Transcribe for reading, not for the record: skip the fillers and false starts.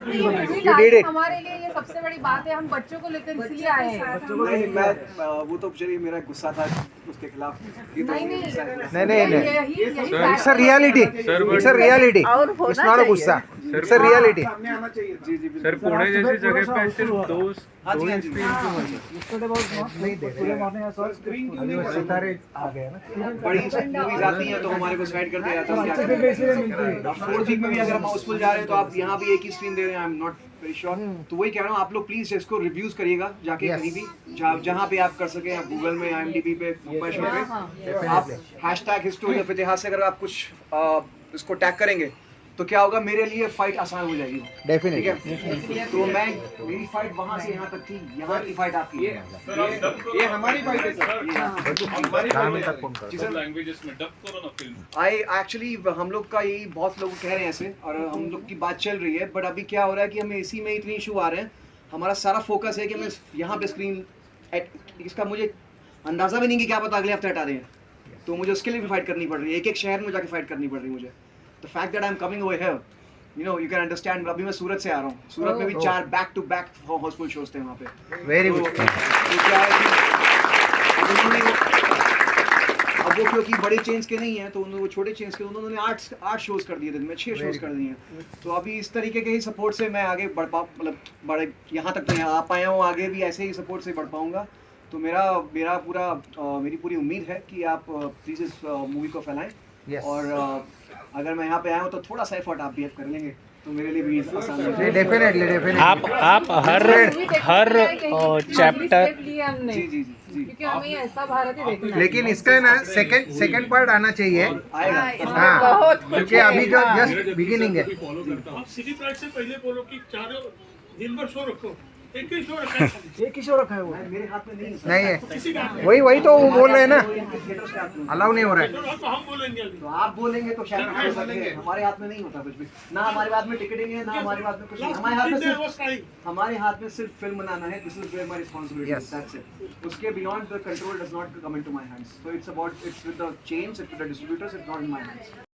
You did it. हमारे लिए ये सबसे बड़ी बात है, हम बच्चों को लेकर इसलिए आए हैं। नहीं, मैं वो तो चलिए मेरा गुस्सा था उसके खिलाफ। ये तो नहीं नहीं It's a reality. It's a reality. It's not a गुस्सा. It's a reality. सामने आना चाहिए। जी जी सर पुणे जैसी जगह पे सिर्फ दो हाँ जी, हाँ जी। स्क्रीन क्यों है? नहीं दे रहे। स्क्रीन क्यों नहीं अभी वो सितारे आ गए ना। बड़ी मूवीज आती हैं तो हमारे को साइड कर दिया जाता है। क्या फोर्थ वीक में भी अगर हम हाउसफुल जा रहे हैं तो आप यहाँ भी एक ही स्क्रीन दे रहे हैं। I am not very sure. तो वही कह रहा हूँ, आप लोग प्लीज इसको रिव्यूज करिएगा जाके कहीं भी जहाँ पे आप कर सके, आप गूगल में, IMDb पे, बुक शो पे आप हैशटैग हिस्टोरी ऑफ इतिहास से अगर आप कुछ इसको टैग करेंगे तो क्या होगा, मेरे लिए फाइट आसान हो जाएगी। Definitely. ठीक है, तो मैं मेरी फाइट वहाँ से यहाँ तक थी, यहाँ की फाइट आपकी है। ये हमारी फाइट है सर। हमारी फाइट है। जी सर, लैंग्वेजेस में डब करो ना फिल्म। आई एक्चुअली हम लोग का यही बहुत लोग कह रहे हैं ऐसे, और हम लोग की बात चल रही है, बट अभी क्या हो रहा है कि हमें इसी में इतनी इशू आ रहे हैं। हमारा सारा फोकस है कि हमें यहाँ पे स्क्रीन इसका मुझे अंदाजा भी नहीं कि क्या पता अगले हफ्ते हटा दें, तो मुझे उसके लिए भी फाइट करनी पड़ रही है। एक एक शहर में जाके फाइट करनी पड़ रही है मुझे। The fact that I am coming over here, you know, you can understand. अभी मैं सूरत से आ रहा हूँ, सूरत में भी 4 back to back housefull shows थे वहाँ पे। Very तो- good. तो क्या है कि अब उन्होंने अब वो क्योंकि बड़े चेंज के नहीं हैं तो उन्होंने वो छोटे चेंज के उन्होंने 8 शोज कर दिए दिन में, 6 शोज कर दिए हैं। तो अभी इस तरीके के ही सपोर्ट से मैं आगे बढ़ पाऊँ, मतलब बड़े यहाँ तक तो यहाँ आ पाया हूँ, आगे भी ऐसे ही सपोर्ट से बढ़ पाऊँगा। तो मेरी पूरी उम्मीद है कि आप प्लीज़ इस मूवी को फैलाएं। Yes. और अगर मैं यहाँ पे आया हूँ तो थोड़ा सा एफर्ट आप भी कर लेंगे तो मेरे लिए भी आसान हो जाएगा। Definitely. आप हर चैप्टर जी जी जी जी क्योंकि हमें ऐसा भारत ही देखना है। लेकिन इसका है ना सेकंड पार्ट आना चाहिए। आएगा। हाँ, क्योंकि अभी जो जस्ट बिगिनिंग है। आप सिटी प्राइड से पहले बोलो कि 4 दिन भर शो रखो, एक ही शो रखा है। एक ही शो रखा है वो। मेरे हाथ में नहीं है सर। नहीं है, किसी का हाथ वही तो वो बोल रहे हैं ना, थिएटर स्टाफ में। अलाउ नहीं हो रहा है। में तो हम बोलेंगे अभी। तो आप बोलेंगे तो शायद हम बोलेंगे, हमारे हाथ में नहीं होता कुछ भी। ना हमारे हाथ में टिकटिंग है, ना हमारे हाथ में कुछ नहीं। हमारे हाथ में सिर्फ फिल्म बनाना है। This is where my responsibility, Yes. That's it. उसके beyond the control does not come into my hands. So it's with the chains, it's with the distributors, it's not in my hands.